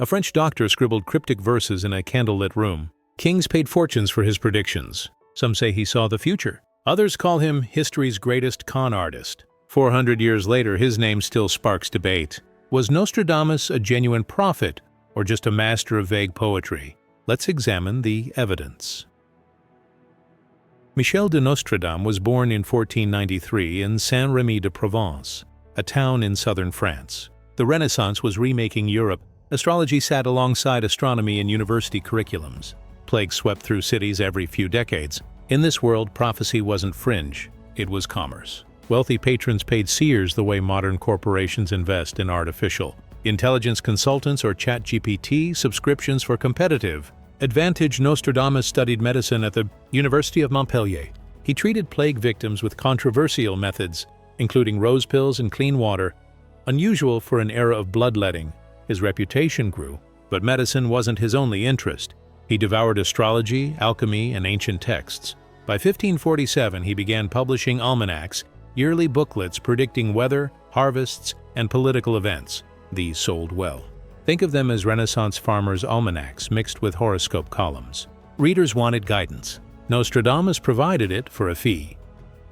A French doctor scribbled cryptic verses in a candlelit room. Kings paid fortunes for his predictions. Some say he saw the future. Others call him history's greatest con artist. 400 years later, his name still sparks debate. Was Nostradamus a genuine prophet or just a master of vague poetry? Let's examine the evidence. Michel de Nostradamus was born in 1493 in Saint-Rémy-de-Provence, a town in southern France. The Renaissance was remaking Europe. Astrology sat alongside astronomy in university curriculums. Plagues swept through cities every few decades. In this world, prophecy wasn't fringe, it was commerce. Wealthy patrons paid seers the way modern corporations invest in artificial intelligence consultants or ChatGPT subscriptions for competitive advantage. Nostradamus studied medicine at the University of Montpellier. He treated plague victims with controversial methods, including rose pills and clean water, unusual for an era of bloodletting. His reputation grew, but medicine wasn't his only interest. He devoured astrology, alchemy, and ancient texts. By 1547, he began publishing almanacs, yearly booklets predicting weather, harvests, and political events. These sold well. Think of them as Renaissance farmers' almanacs mixed with horoscope columns. Readers wanted guidance. Nostradamus provided it for a fee.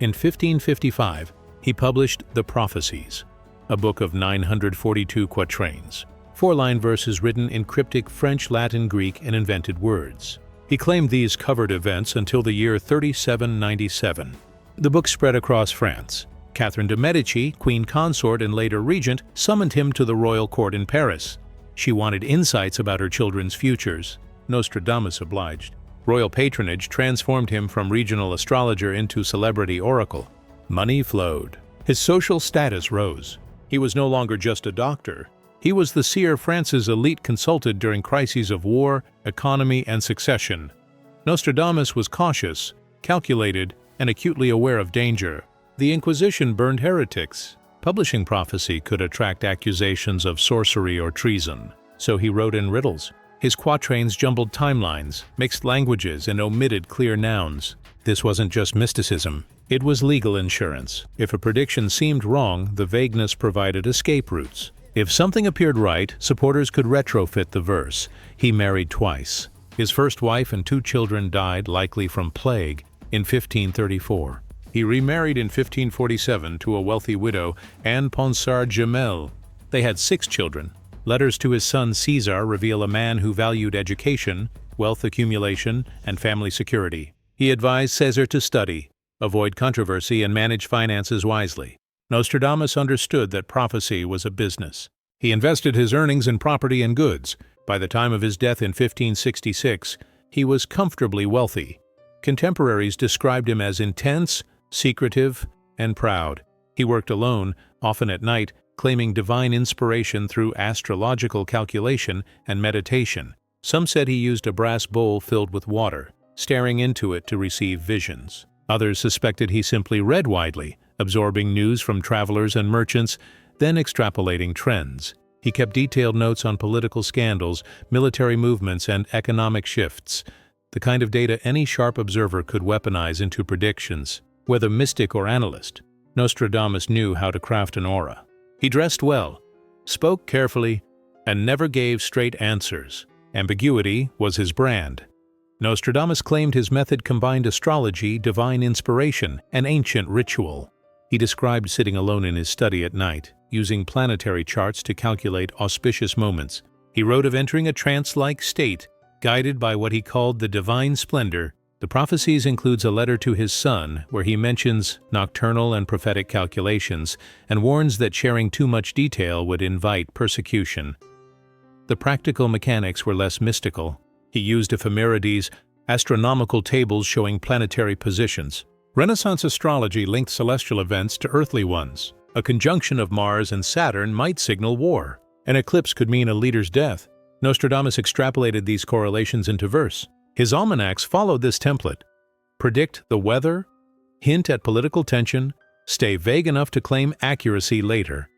In 1555, he published the Prophecies, a book of 942 quatrains, 4-line verses written in cryptic French, Latin, Greek, and invented words. He claimed these covered events until the year 3797. The book spread across France. Catherine de' Medici, queen consort and later regent, summoned him to the royal court in Paris. She wanted insights about her children's futures. Nostradamus obliged. Royal patronage transformed him from regional astrologer into celebrity oracle. Money flowed. His social status rose. He was no longer just a doctor. He was the seer France's elite consulted during crises of war, economy, and succession. Nostradamus was cautious, calculated, and acutely aware of danger. The Inquisition burned heretics. Publishing prophecy could attract accusations of sorcery or treason, so he wrote in riddles. His quatrains jumbled timelines, mixed languages, and omitted clear nouns. This wasn't just mysticism, it was legal insurance. If a prediction seemed wrong, the vagueness provided escape routes. If something appeared right, supporters could retrofit the verse. He married twice. His first wife and 2 children died, likely from plague, in 1534. He remarried in 1547 to a wealthy widow, Anne Ponsard-Jamel. They had 6 children. Letters to his son Caesar reveal a man who valued education, wealth accumulation, and family security. He advised Caesar to study, avoid controversy, and manage finances wisely. Nostradamus understood that prophecy was a business. He invested his earnings in property and goods. By the time of his death in 1566, he was comfortably wealthy. Contemporaries described him as intense, secretive, and proud. He worked alone, often at night, claiming divine inspiration through astrological calculation and meditation. Some said he used a brass bowl filled with water, staring into it to receive visions. Others suspected he simply read widely, absorbing news from travelers and merchants, then extrapolating trends. He kept detailed notes on political scandals, military movements, and economic shifts, the kind of data any sharp observer could weaponize into predictions. Whether mystic or analyst, Nostradamus knew how to craft an aura. He dressed well, spoke carefully, and never gave straight answers. Ambiguity was his brand. Nostradamus claimed his method combined astrology, divine inspiration, and ancient ritual. He described sitting alone in his study at night, using planetary charts to calculate auspicious moments. He wrote of entering a trance-like state, guided by what he called the divine splendor. The Prophecies includes a letter to his son where he mentions nocturnal and prophetic calculations and warns that sharing too much detail would invite persecution. The practical mechanics were less mystical. He used ephemerides, astronomical tables showing planetary positions. Renaissance astrology linked celestial events to earthly ones. A conjunction of Mars and Saturn might signal war. An eclipse could mean a leader's death. Nostradamus extrapolated these correlations into verse. His almanacs followed this template. Predict the weather, hint at political tension, stay vague enough to claim accuracy later.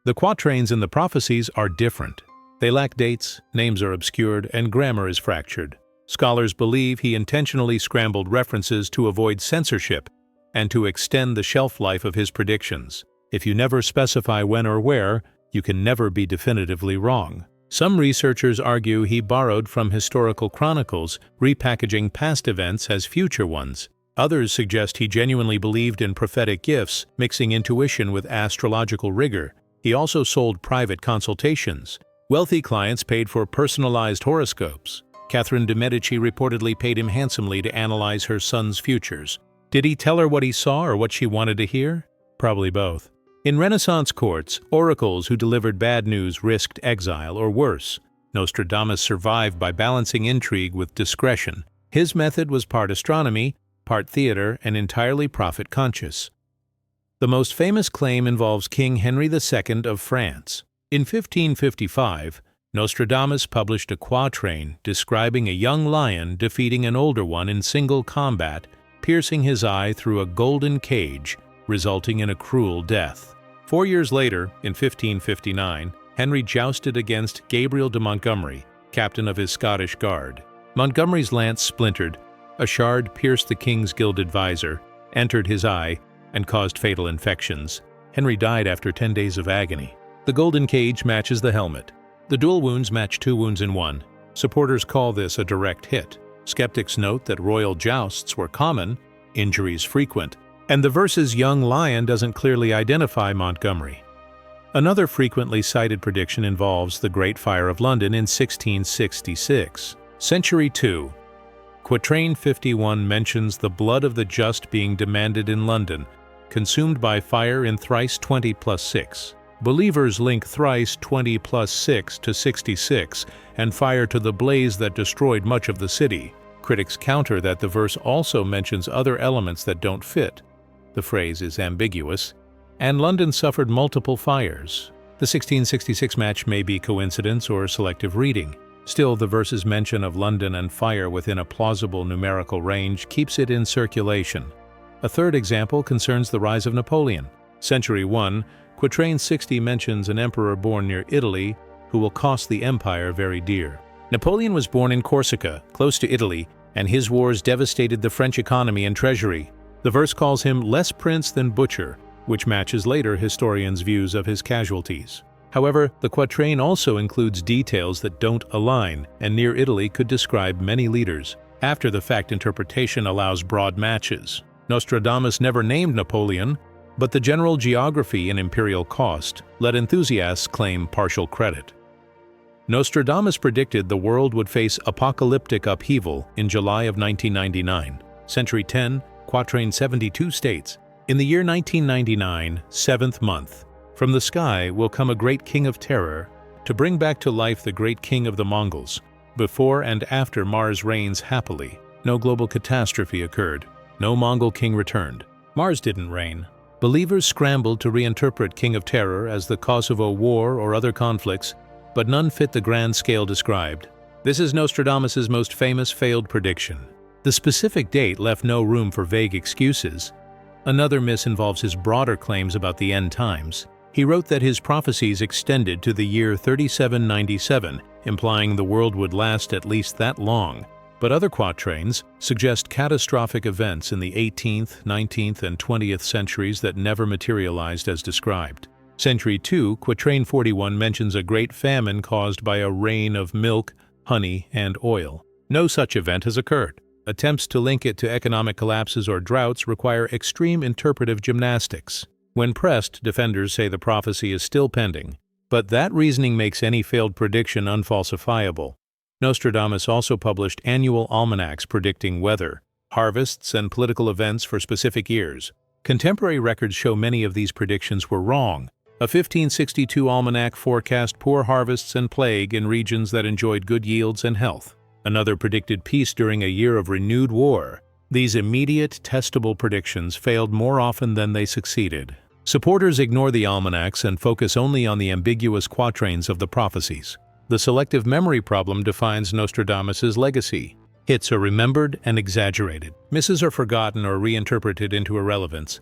The quatrains in the Prophecies are different. They lack dates, names are obscured, and grammar is fractured. Scholars believe he intentionally scrambled references to avoid censorship and to extend the shelf life of his predictions. If you never specify when or where, you can never be definitively wrong. Some researchers argue he borrowed from historical chronicles, repackaging past events as future ones. Others suggest he genuinely believed in prophetic gifts, mixing intuition with astrological rigor. He also sold private consultations. Wealthy clients paid for personalized horoscopes. Catherine de' Medici reportedly paid him handsomely to analyze her son's futures. Did he tell her what he saw or what she wanted to hear? Probably both. In Renaissance courts, oracles who delivered bad news risked exile or worse. Nostradamus survived by balancing intrigue with discretion. His method was part astronomy, part theater, and entirely profit-conscious. The most famous claim involves King Henry II of France. In 1555, Nostradamus published a quatrain describing a young lion defeating an older one in single combat, piercing his eye through a golden cage, resulting in a cruel death. 4 years later, in 1559, Henry jousted against Gabriel de Montgomery, captain of his Scottish Guard. Montgomery's lance splintered. A shard pierced the king's gilded visor, entered his eye, and caused fatal infections. Henry died after 10 days of agony. The golden cage matches the helmet. The dual wounds match 2 wounds in one. Supporters call this a direct hit. Skeptics note that royal jousts were common, injuries frequent, and the verse's young lion doesn't clearly identify Montgomery. Another frequently cited prediction involves the Great Fire of London in 1666. Century 2. Quatrain 51 mentions the blood of the just being demanded in London, consumed by fire in thrice 20 plus 6. Believers link thrice 20 plus 6 to 66 and fire to the blaze that destroyed much of the city. Critics counter that the verse also mentions other elements that don't fit. The phrase is ambiguous, and London suffered multiple fires. The 1666 match may be coincidence or selective reading. Still, the verse's mention of London and fire within a plausible numerical range keeps it in circulation. A third example concerns the rise of Napoleon. Century 1, Quatrain 60 mentions an emperor born near Italy who will cost the empire very dear. Napoleon was born in Corsica, close to Italy, and his wars devastated the French economy and treasury. The verse calls him less prince than butcher, which matches later historians' views of his casualties. However, the quatrain also includes details that don't align, and near Italy could describe many leaders. After-the-fact interpretation allows broad matches. Nostradamus never named Napoleon, but the general geography and imperial cost let enthusiasts claim partial credit. Nostradamus predicted the world would face apocalyptic upheaval in July of 1999. Century 10, Quatrain 72 states, "In the year 1999, 7th month, from the sky will come a great king of terror to bring back to life the great king of the Mongols. Before and after Mars reigns happily, no global catastrophe occurred. No Mongol king returned. Mars didn't reign. Believers scrambled to reinterpret King of Terror as the Kosovo War or other conflicts, but none fit the grand scale described. This is Nostradamus's most famous failed prediction. The specific date left no room for vague excuses. Another miss involves his broader claims about the end times. He wrote that his prophecies extended to the year 3797, implying the world would last at least that long. But other quatrains suggest catastrophic events in the 18th, 19th, and 20th centuries that never materialized as described. Century 2, Quatrain 41 mentions a great famine caused by a rain of milk, honey, and oil. No such event has occurred. Attempts to link it to economic collapses or droughts require extreme interpretive gymnastics. When pressed, defenders say the prophecy is still pending, but that reasoning makes any failed prediction unfalsifiable. Nostradamus also published annual almanacs predicting weather, harvests, and political events for specific years. Contemporary records show many of these predictions were wrong. A 1562 almanac forecast poor harvests and plague in regions that enjoyed good yields and health. Another predicted peace during a year of renewed war. These immediate, testable predictions failed more often than they succeeded. Supporters ignore the almanacs and focus only on the ambiguous quatrains of the prophecies. The selective memory problem defines Nostradamus's legacy. Hits are remembered and exaggerated. Misses are forgotten or reinterpreted into irrelevance.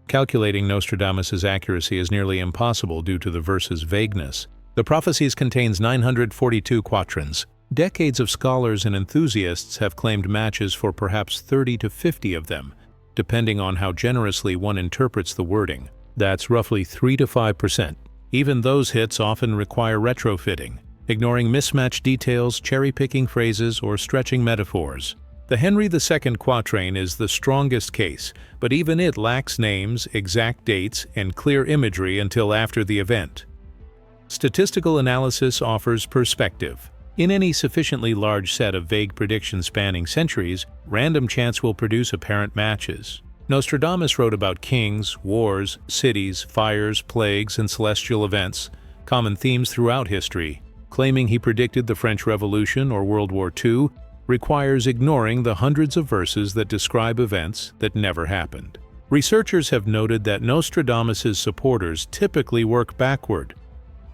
Calculating Nostradamus's accuracy is nearly impossible due to the verse's vagueness. The Prophecies contains 942 quatrains. Decades of scholars and enthusiasts have claimed matches for perhaps 30 to 50 of them, depending on how generously one interprets the wording. That's roughly 3 to 5%. Even those hits often require retrofitting. ignoring mismatched details, cherry-picking phrases, or stretching metaphors. The Henry II quatrain is the strongest case, but even it lacks names, exact dates, and clear imagery until after the event. Statistical analysis offers perspective. In any sufficiently large set of vague predictions spanning centuries, random chance will produce apparent matches. Nostradamus wrote about kings, wars, cities, fires, plagues, and celestial events, common themes throughout history. Claiming he predicted the French Revolution or World War II requires ignoring the hundreds of verses that describe events that never happened. Researchers have noted that Nostradamus's supporters typically work backward.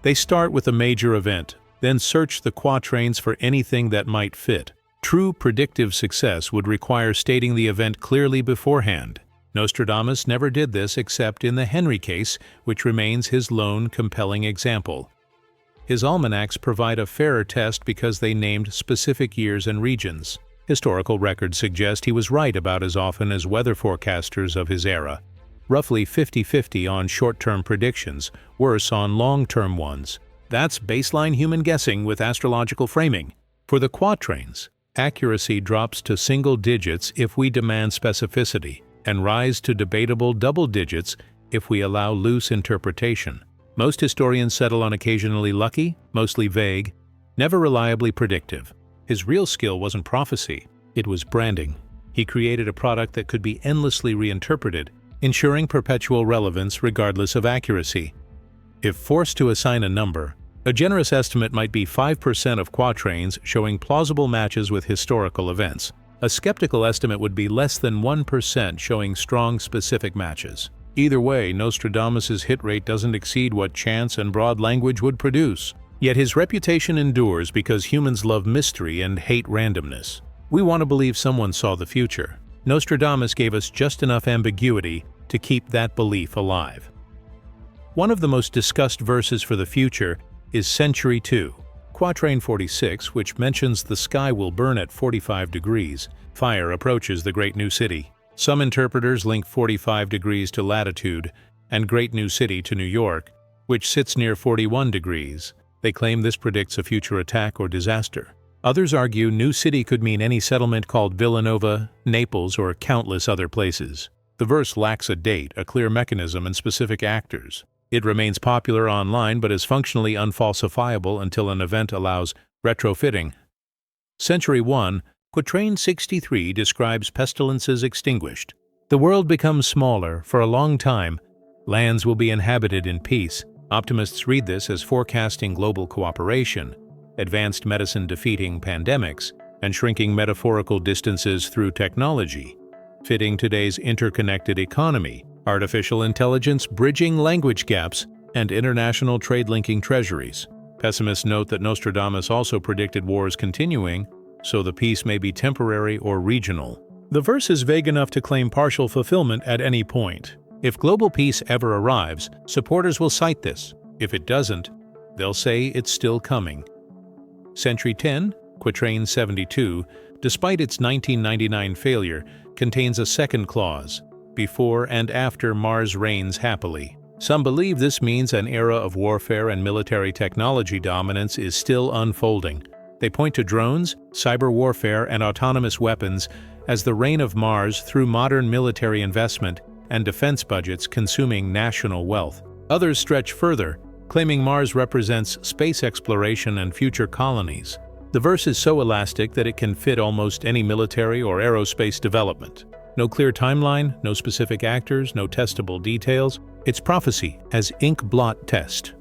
They start with a major event, then search the quatrains for anything that might fit. True predictive success would require stating the event clearly beforehand. Nostradamus never did this except in the Henry case, which remains his lone compelling example. His almanacs provide a fairer test because they named specific years and regions. Historical records suggest he was right about as often as weather forecasters of his era. Roughly 50-50 on short-term predictions, worse on long-term ones. That's baseline human guessing with astrological framing. For the quatrains, accuracy drops to single digits if we demand specificity, and rise to debatable double digits if we allow loose interpretation. Most historians settle on occasionally lucky, mostly vague, never reliably predictive. His real skill wasn't prophecy, it was branding. He created a product that could be endlessly reinterpreted, ensuring perpetual relevance regardless of accuracy. If forced to assign a number, a generous estimate might be 5% of quatrains showing plausible matches with historical events. A skeptical estimate would be less than 1% showing strong specific matches. Either way, Nostradamus's hit rate doesn't exceed what chance and broad language would produce. Yet his reputation endures because humans love mystery and hate randomness. We want to believe someone saw the future. Nostradamus gave us just enough ambiguity to keep that belief alive. One of the most discussed verses for the future is Century 2, Quatrain 46, which mentions the sky will burn at 45 degrees. Fire approaches the Great New City. Some interpreters link 45 degrees to latitude and Great New City to New York, which sits near 41 degrees. They claim this predicts a future attack or disaster. Others argue New City could mean any settlement called Villanova, Naples, or countless other places. The verse lacks a date, a clear mechanism, and specific actors. It remains popular online but is functionally unfalsifiable until an event allows retrofitting. Century 1, Quatrain 63 describes pestilences extinguished. The world becomes smaller for a long time. Lands will be inhabited in peace. Optimists read this as forecasting global cooperation, advanced medicine defeating pandemics, and shrinking metaphorical distances through technology, fitting today's interconnected economy, artificial intelligence bridging language gaps, and international trade-linking treasuries. Pessimists note that Nostradamus also predicted wars continuing, so the peace may be temporary or regional. The verse is vague enough to claim partial fulfillment at any point. If global peace ever arrives, supporters will cite this. If it doesn't, they'll say it's still coming. Century 10, Quatrain 72, despite its 1999 failure, contains a second clause, before and after Mars reigns happily. Some believe this means an era of warfare and military technology dominance is still unfolding. They point to drones, cyber warfare, and autonomous weapons as the reign of Mars through modern military investment and defense budgets consuming national wealth. Others stretch further, claiming Mars represents space exploration and future colonies. The verse is so elastic that it can fit almost any military or aerospace development. No clear timeline, no specific actors, no testable details. It's prophecy as ink blot test.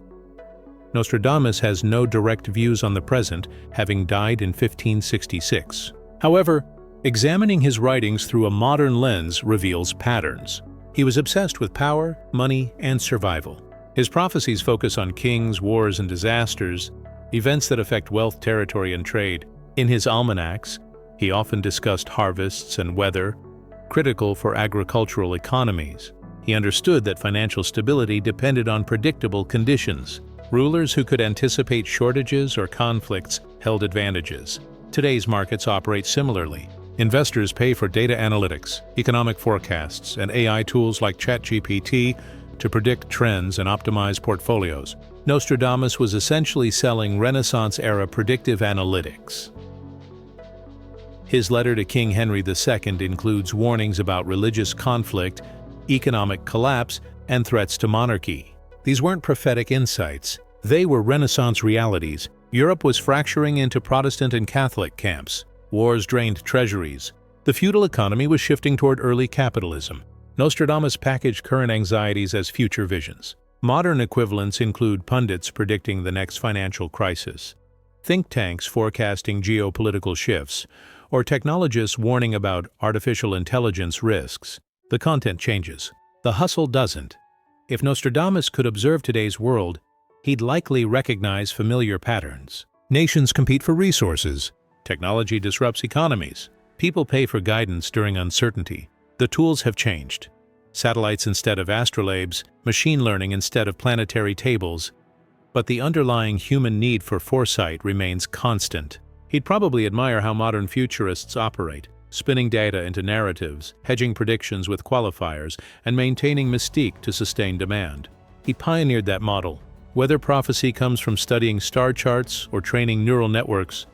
Nostradamus has no direct views on the present, having died in 1566. However, examining his writings through a modern lens reveals patterns. He was obsessed with power, money, and survival. His prophecies focus on kings, wars, and disasters, events that affect wealth, territory, and trade. In his almanacs, he often discussed harvests and weather, critical for agricultural economies. He understood that financial stability depended on predictable conditions. Rulers who could anticipate shortages or conflicts held advantages. Today's markets operate similarly. Investors pay for data analytics, economic forecasts, and AI tools like ChatGPT to predict trends and optimize portfolios. Nostradamus was essentially selling Renaissance-era predictive analytics. His letter to King Henry II includes warnings about religious conflict, economic collapse, and threats to monarchy. These weren't prophetic insights. They were Renaissance realities. Europe was fracturing into Protestant and Catholic camps. Wars drained treasuries. The feudal economy was shifting toward early capitalism. Nostradamus packaged current anxieties as future visions. Modern equivalents include pundits predicting the next financial crisis, think tanks forecasting geopolitical shifts, or technologists warning about artificial intelligence risks. The content changes. The hustle doesn't. If Nostradamus could observe today's world, he'd likely recognize familiar patterns. Nations compete for resources. Technology disrupts economies. People pay for guidance during uncertainty. The tools have changed. Satellites instead of astrolabes, machine learning instead of planetary tables. But the underlying human need for foresight remains constant. He'd probably admire how modern futurists operate, spinning data into narratives, hedging predictions with qualifiers, and maintaining mystique to sustain demand. He pioneered that model. Whether prophecy comes from studying star charts or training neural networks,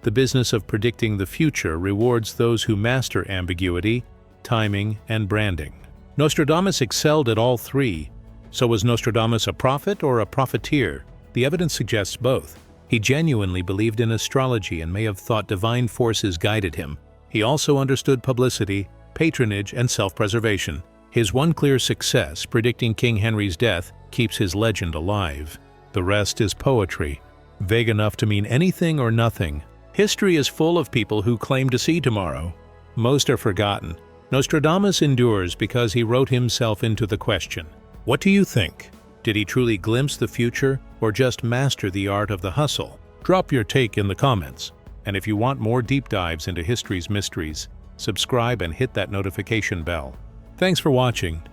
the business of predicting the future rewards those who master ambiguity, timing, and branding. Nostradamus excelled at all three. So was Nostradamus a prophet or a profiteer? The evidence suggests both. He genuinely believed in astrology and may have thought divine forces guided him. He also understood publicity, patronage, and self-preservation. His one clear success, predicting King Henry's death, keeps his legend alive. The rest is poetry, vague enough to mean anything or nothing. History is full of people who claim to see tomorrow. Most are forgotten. Nostradamus endures because he wrote himself into the question. What do you think? Did he truly glimpse the future or just master the art of the hustle? Drop your take in the comments. And if you want more deep dives into history's mysteries, subscribe and hit that notification bell. Thanks for watching.